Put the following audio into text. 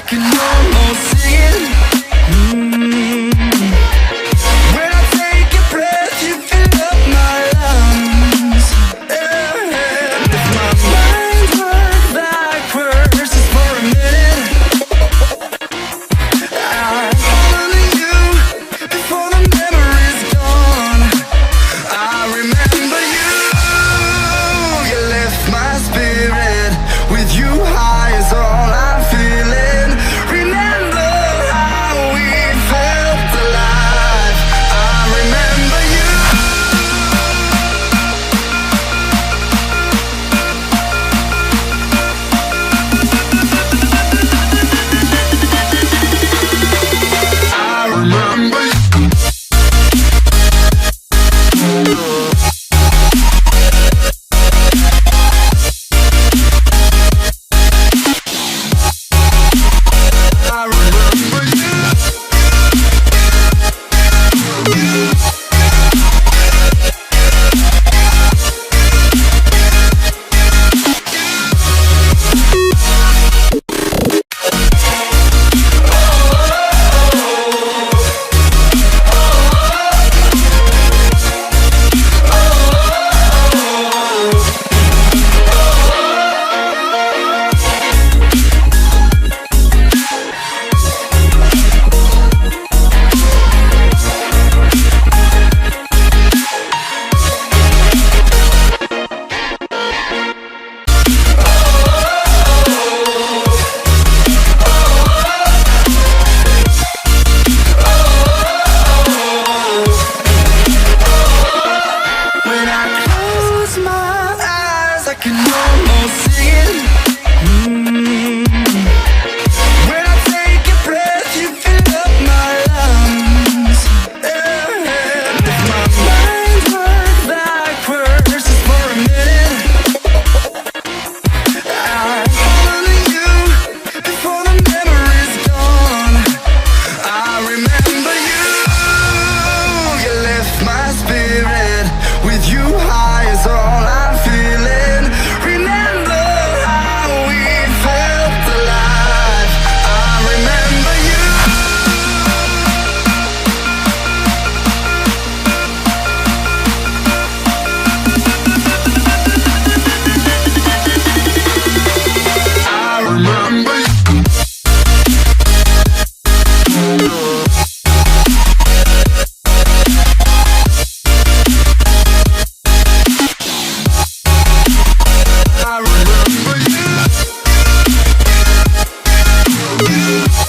can almost see it. When I take a breath, you fill up my lungs. And if my mind worked backwards just for a minute, I'm calling you before the memory's gone. I remember you. You lift my spirit. With you high is all I'm feeling. Remember how we felt alive. I remember you. I remember you. I can almost see it. When I take a breath, you fill up my lungs. And if my mind worked backwards just for a minute, I'm calling you before the memory's gone. I remember you. You lift my spirit. With you high is all I'm feeling. Remember how we felt alive. I remember you. I remember you. I remember you.